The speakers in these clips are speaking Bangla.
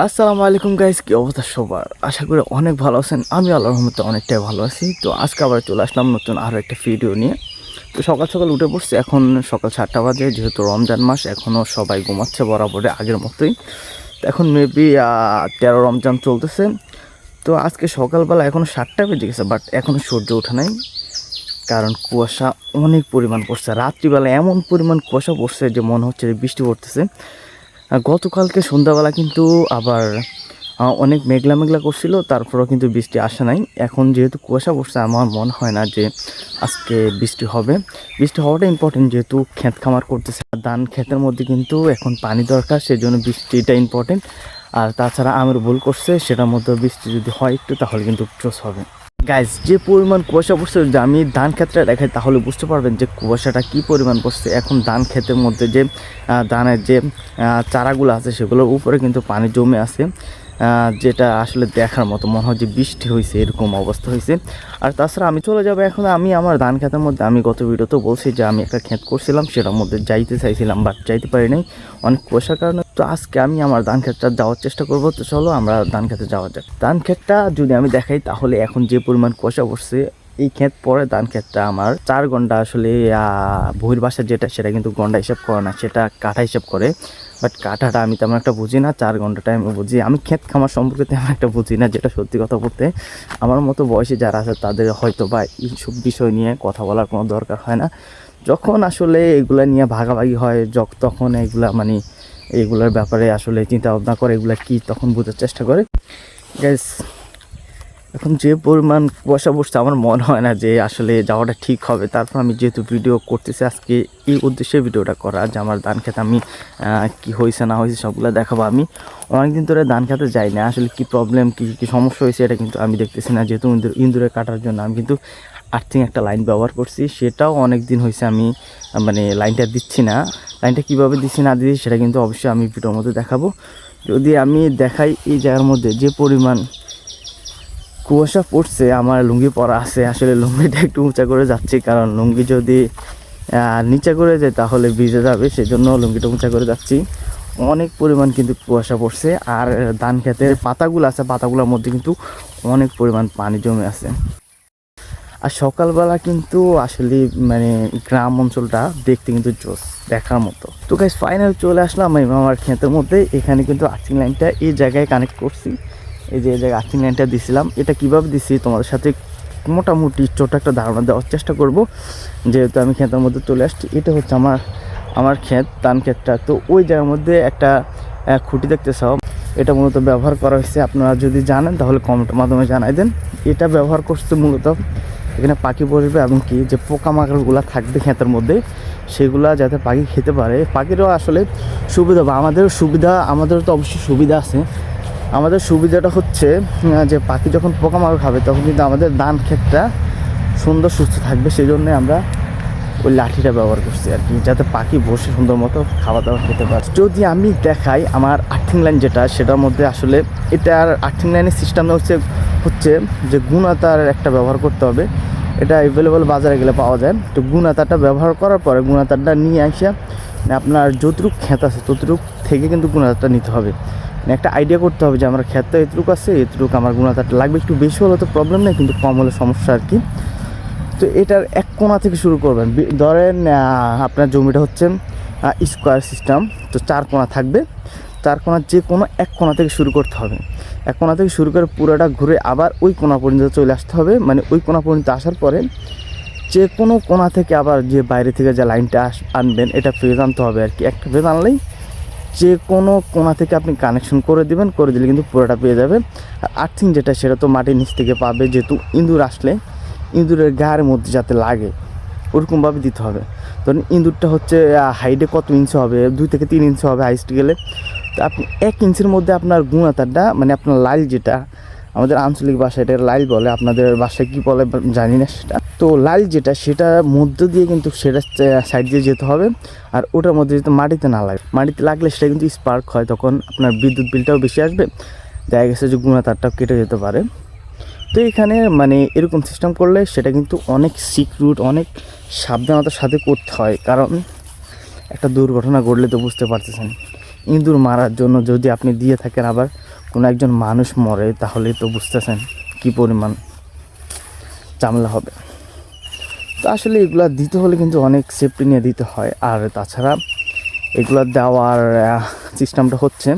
আসসালামু আলাইকুম গাইস, কি অবস্থা সবার? আশা করি অনেক ভালো আছেন। আমি আল্লাহর রহমতে অনেকটাই ভালো আছি। তো আজকে আবার চলে আসলাম নতুন আরও একটা ভিডিও নিয়ে। তো সকাল সকাল উঠে পড়ছি, এখন সকাল 7টা বাজে। যেহেতু রমজান মাস, এখনও সবাই ঘুমাচ্ছে বরাবরে আগের মতোই। তো এখন মেবি 13 রমজান চলতেছে। তো আজকে সকালবেলা এখনও 7টা বেজে গেছে, বাট এখনও সূর্য ওঠে নাই, কারণ কুয়াশা অনেক পরিমাণ পড়ছে। রাত্রিবেলা এমন পরিমাণ কুয়াশা পড়ছে যে মনে হচ্ছে যে বৃষ্টি পড়তেছে। গতকালকে সন্ধ্যাবেলা কিন্তু আবার অনেক মেঘলা মেঘলা করছিল, তারপরেও কিন্তু বৃষ্টি আসে নাই। এখন যেহেতু কুয়াশা পড়ছে, আমার মনে হয় না যে আজকে বৃষ্টি হবে। বৃষ্টি হওয়াটা ইম্পর্টেন্ট, যেহেতু ক্ষেত খামার করতেছে, ধান ক্ষেতের মধ্যে কিন্তু এখন পানি দরকার, সেজন্য বৃষ্টিটা ইম্পর্টেন্ট। আর তাছাড়া আমের ভুল করছে, সেটার মধ্যে বৃষ্টি যদি হয় একটু, তাহলে কিন্তু চোস হবে। গাইজ, যে পরিমাণ কুয়াশা পড়ছে, যদি আমি ধান ক্ষেতটা দেখাই তাহলে বুঝতে পারবেন যে কুয়াশাটা কী পরিমাণ পড়ছে। এখন ধান ক্ষেতের মধ্যে যে ধানের যে চারাগুলো আছে, সেগুলোর উপরে কিন্তু পানি জমে আছে, যেটা আসলে দেখার মতো। মনে হয় যে বৃষ্টি হয়েছে, এরকম অবস্থা হয়েছে। আর তাছাড়া আমি চলে যাবো এখন। আমি আমার ধান ক্ষেতের মধ্যে, আমি গত ভিডিওতেও বলছি যে আমি একটা ক্ষেত করছিলাম, সেটার মধ্যে যাইতে চাইছিলাম, বাট যাইতে পারি নাই অনেক কুয়াশার কারণে। তো আজকে আমি আমার ধান ক্ষেতটা যাওয়ার চেষ্টা করবো। তো চলো আমরা ধান ক্ষেতে যাওয়া যাক। ধান ক্ষেতটা যদি আমি দেখাই, তাহলে এখন যে পরিমাণ কুয়াশা পড়ছে, এই ক্ষেত পরে ধান ক্ষেতটা আমার 4 ঘন্টা আসলে বহির্বাসা যেটা, সেটা কিন্তু ঘন্টা হিসাব করে না, সেটা কাঠা হিসাব করে। বাট কাঠাটা আমি তেমন একটা বুঝি না, 4 ঘন্টাটা আমি বুঝি। আমি ক্ষেত খামার সম্পর্কে তেমন একটা বুঝি না, যেটা সত্যি কথা বলতে। আমার মতো বয়সী যারা আছে, তাদের হয়তো বা এইসব বিষয় নিয়ে কথা বলার কোনো দরকার হয় না। যখন আসলে এগুলা নিয়ে ভাগাভাগি হয়, তখন এগুলা মানে এইগুলোর ব্যাপারে আসলে চিন্তা ভাবনা করে, এগুলা কি তখন বোঝার চেষ্টা করে। গ্যাস, এখন যে পরিমাণ কুয়াশা পড়ছে, আমার মনে হয় না যে আসলে যাওয়াটা ঠিক হবে। তারপর আমি যেহেতু ভিডিও করতেছি আজকে, এই উদ্দেশ্যে ভিডিওটা করা যে আমার ধান খেতে আমি কি হয়েছে না হয়েছে সবগুলো দেখাবো। আমি অনেকদিন ধরে ধান খেতে যাই না, আসলে কি প্রবলেম, কি সমস্যা হয়েছে, এটা কিন্তু আমি দেখতেছি না। যেহেতু ইঁদুরে কাটার জন্য আমি কিন্তু আর্থিং একটা লাইন ব্যবহার করছি, সেটাও অনেক দিন হয়েছে আমি মানে লাইনটা দিচ্ছি না। লাইনটা কীভাবে দিচ্ছি না দিচ্ছি সেটা কিন্তু অবশ্যই আমি ভিডিওর মধ্যে দেখাবো। যদি আমি দেখাই, এই জায়গার মধ্যে যে পরিমাণ কুয়াশা পড়ছে, আমার লুঙ্গি পরা আছে, আসলে লুঙ্গিটা একটু উঁচা করে যাচ্ছি, কারণ লুঙ্গি যদি নিচে করে যায় তাহলে ভিজে যাবে, সেজন্য লুঙ্গিটা উঁচা করে যাচ্ছি। অনেক পরিমাণ কিন্তু কুয়াশা পড়ছে। আর ধান খেতের পাতাগুলো আছে, পাতাগুলোর মধ্যে কিন্তু অনেক পরিমাণ পানি জমে আছে। আর সকালবেলা কিন্তু আসলে মানে গ্রাম অঞ্চলটা দেখতে কিন্তু জোস, দেখার মতো। তো গাইস, ফাইনাল চলে আসলাম আমি আমার ক্ষেতের মধ্যে। এখানে কিন্তু আর্থিং লাইনটা এই জায়গায় কানেক্ট করছি। এই যে এই জায়গায় আর্থিং লাইনটা দিছিলাম, এটা কীভাবে দিছি তোমাদের সাথে মোটামুটি ছোট একটা ধারণা দেওয়ার চেষ্টা করব, যেহেতু আমি ক্ষেতের মধ্যে চলে আসছি। এটা হচ্ছে আমার ক্ষেত, ধান ক্ষেতটা। তো ওই জায়গার মধ্যে একটা খুঁটি দেখতে চাও, এটা মূলত ব্যবহার করা হয়েছে। আপনারা যদি জানেন তাহলে কমেন্টের মাধ্যমে জানাই দেন। এটা ব্যবহার করতে মূলত এখানে পাখি বসবে, এবং কি যে পোকামাকড়গুলো থাকবে ক্ষেতের মধ্যে, সেগুলা যাতে পাখি খেতে পারে। পাখিরও আসলে সুবিধা বা আমাদেরও তো অবশ্যই সুবিধা আছে। আমাদের সুবিধাটা হচ্ছে যে পাখি যখন পোকামাকড় খাবে, তখন কিন্তু আমাদের ধান ক্ষেতটা সুন্দর সুস্থ থাকবে। সেই জন্যে আমরা ওই লাঠিটা ব্যবহার করছি আর কি, যাতে পাখি বসে সুন্দর মতো খাওয়া দাওয়া খেতে পারে। যদি আমি দেখাই আমার আর্থিং লাইন যেটা, সেটার মধ্যে আসলে এটার আর্থিং লাইনের সিস্টেমটা হচ্ছে যে গুণাতার একটা ব্যবহার করতে হবে। এটা অ্যাভেলেবল বাজারে গেলে পাওয়া যায়। তো গুণাতারটা ব্যবহার করার পরে গুণাতারটা নিয়ে আসে আপনার যতটুক ক্ষেত আছে ততটুক থেকে কিন্তু গুণাতারটা নিতে হবে। একটা আইডিয়া করতে হবে যে আমার ক্ষেতটা এতটুকু আছে, এতটুকু আমার গুণাতারটা লাগবে। একটু বেশি হলে তো প্রবলেম নেই, কিন্তু কম হলে সমস্যা আর কি। তো এটার এক কোণা থেকে শুরু করবেন। ধরেন আপনার জমিটা হচ্ছে স্কোয়ার সিস্টেম, তো 4 কোণা থাকবে। 4 কোণার যে কোনো এক কোণা থেকে শুরু করতে হবে। এক কোণা থেকে শুরু করে পুরোটা ঘুরে আবার ওই কোণা পর্যন্ত চলে আসতে হবে। মানে ওই কোণা পর্যন্ত আসার পরে যে কোনো কোণা থেকে আবার যে বাইরে থেকে যে লাইনটা আনবেন, এটা ফেজ আনতে হবে আর কি। একটা ফেজ আনলেই যে কোনো কোণা থেকে আপনি কানেকশন করে দেবেন, করে দিলে কিন্তু পুরোটা পেয়ে যাবে। আর আর্থিং যেটা, সেটা তো মাটির নিচ থেকে পাবে, যেহেতু ইঁদুর আসলে ইঁদুরের গায়ের মধ্যে যাতে লাগে ওরকমভাবে দিতে হবে। ধরুন ইঁদুরটা হচ্ছে হাইটে কত ইঞ্চি হবে, 2 থেকে 3 ইঞ্চি হবে হাইস্ট গেলে। তো আপনি 1 ইঞ্চির মধ্যে আপনার গুণাতারটা, মানে আপনার লাইল যেটা, আমাদের আঞ্চলিক ভাষায় এটা লাইল বলে, আপনাদের ভাষায় কী বলে জানি না সেটা। তো লাইল যেটা, সেটা মধ্য দিয়ে কিন্তু সেটা সাইড দিয়ে যেতে হবে। আর ওটার মধ্যে যেহেতু মাটিতে না লাগে, মাটিতে লাগলে সেটা কিন্তু স্পার্ক হয়, তখন আপনার বিদ্যুৎ বিলটাও বেশি আসবে, দেখা গেছে যে গুণাতারটাও কেটে যেতে পারে। তো এখানে মানে এরকম সিস্টেম করলে সেটা কিন্তু অনেক সিকিউর, অনেক সাবধানতার সাথে করতে হয়, কারণ একটা দুর্ঘটনা ঘটলে তো বুঝতে পারতেছেন ইঁদুর মারার জন্য যদি আপনি দিয়ে থাকেন, আবার কোনো একজন মানুষ মরে, তাহলে তো বুঝতেছেন কী পরিমাণ ঝামেলা হবে। তো আসলে এগুলা দিতে হলে কিন্তু অনেক সেফটি নিয়ে দিতে হয়। আর তাছাড়া এগুলো দেওয়ার সিস্টেমটা হচ্ছে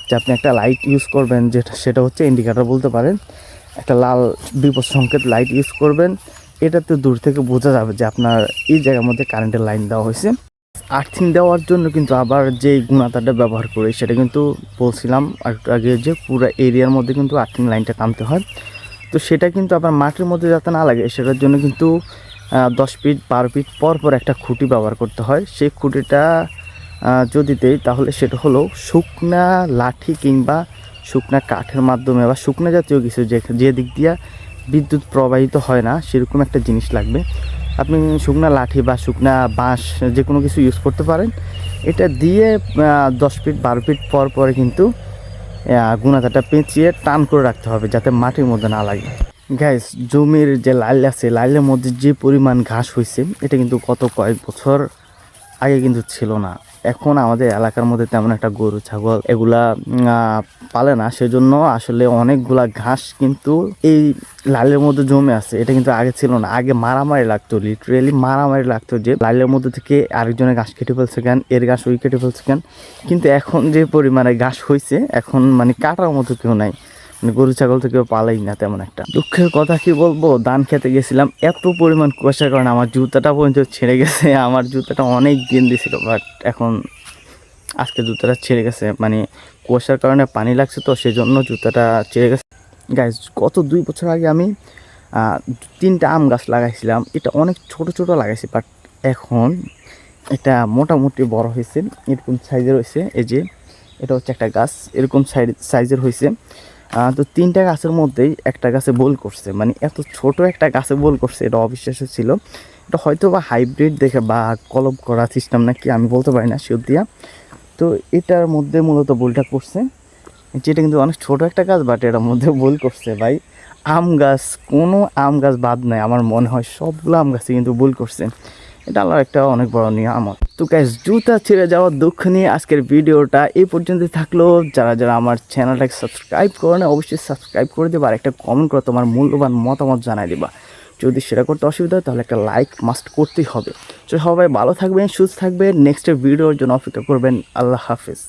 যে আপনি একটা লাইট ইউজ করবেন, সেটা হচ্ছে ইন্ডিকেটর বলতে পারেন, একটা লাল বিপদ সংকেত লাইট ইউজ করবেন। এটাতে দূর থেকে বোঝা যাবে যে আপনার এই জায়গার মধ্যে কারেন্টের লাইন দেওয়া হয়েছে। আর্থিং দেওয়ার জন্য কিন্তু আবার যে গুণাতারটা ব্যবহার করি, সেটা কিন্তু বলছিলাম একটু আগে যে পুরো এরিয়ার মধ্যে কিন্তু আর্থিং লাইনটা টানতে হয়। তো সেটা কিন্তু আবার মাটির মধ্যে যাতে না লাগে, সেটার জন্য কিন্তু 10 ফিট 12 ফিট পর পর একটা খুঁটি ব্যবহার করতে হয়। সেই খুঁটিটা যদি দেই, তাহলে সেটা হলো শুকনা লাঠি কিংবা শুকনা কাঠের মাধ্যমে বা শুকনা জাতীয় কিছু, যে দিক দিয়ে বিদ্যুৎ প্রবাহিত হয় না, সেরকম একটা জিনিস লাগবে। আপনি শুকনা লাঠি বা শুকনা বাঁশ যে কোনো কিছু ইউজ করতে পারেন। এটা দিয়ে 10 ফিট 12 ফিট পর পরে কিন্তু গুণাতারটা পেঁচিয়ে টান করে রাখতে হবে, যাতে মাটির মধ্যে না লাগে। গাইস, জমির যে লাইল আছে, লাইলের মধ্যে যে পরিমাণ ঘাস হয়েছে, এটা কিন্তু গত কয়েক বছর আগে কিন্তু ছিল না। এখন আমাদের এলাকার মধ্যে তেমন একটা গরু ছাগল এগুলা পালে না, সেজন্য আসলে অনেকগুলা ঘাস কিন্তু এই লাইলের মধ্যে জমে আছে। এটা কিন্তু আগে ছিল না। আগে মারামারি লাগতো, লিটারেলি মারামারি লাগতো যে লাইলের মধ্যে থেকে আরেকজনের ঘাস কেটে ফেলছে কেন, এর ঘাস ওই কেটে ফেলছে কেন। কিন্তু এখন যে পরিমাণে ঘাস হয়েছে, এখন মানে কাটার মতো কেউ নাই, মানে গরু ছাগল তো কেউ পালাই না তেমন একটা। দুঃখের কথা কি বলবো, ধান খেতে গেছিলাম, এত পরিমাণ কুয়াশার কারণে আমার জুতাটা পর্যন্ত ছেড়ে গেছে। আমার জুতাটা অনেক দিন দিছিল, বাট এখন আজকে জুতাটা ছেড়ে গেছে, মানে কুয়াশার কারণে পানি লাগছে, তো সেজন্য জুতাটা ছেড়ে গেছে। গাইজ, গত 2 বছর আগে আমি 3টা আম গাছ লাগাইছিলাম। এটা অনেক ছোট ছোট লাগাইছি, বাট এখন এটা মোটামুটি বড় হয়েছে, এরকম সাইজের হয়েছে। এই যে এটা হচ্ছে একটা গাছ, এরকম সাইজের হয়েছে। তো 3টা গাছের মধ্যেই একটা গাছে বোল করছে, মানে এত ছোট একটা গাছে বোল করছে, এটা অবিশ্বাস্য ছিল। এটা হয়তো বা হাইব্রিড দেখে বা কলম করা সিস্টেম নাকি, আমি বলতে পারি না শিওর দিয়া। তো এটার মধ্যে মূলত বোলটা করছে, যেটা কিন্তু অনেক ছোট একটা গাছ, বাট এটার মধ্যে বোল করছে। ভাই, আম গাছ, কোনো আম গাছ বাদ নাই আমার মনে হয়, সবগুলো আম গাছে কিন্তু বোল করছে। এটা আল্লাহর একটা অনেক বড় নিয়ামত। তো গাইস, জুতা ছেড়ে যাওয়ার দুঃখ নিয়ে আজকের ভিডিওটা এই পর্যন্ত থাকলো। যারা যারা আমার চ্যানেলটাকে সাবস্ক্রাইব করে না, অবশ্যই সাবস্ক্রাইব করে দেবা, আর একটা কমেন্ট করে তোমার মূল্যবান মতামত জানাই দিবা। যদি সেটা করতে অসুবিধা হয়, তাহলে একটা লাইক মাস্ট করতেই হবে। তো সবাই ভালো থাকবেন, সুস্থ থাকবেন, নেক্সট ভিডিওর জন্য অপেক্ষা করবেন। আল্লাহ হাফেজ।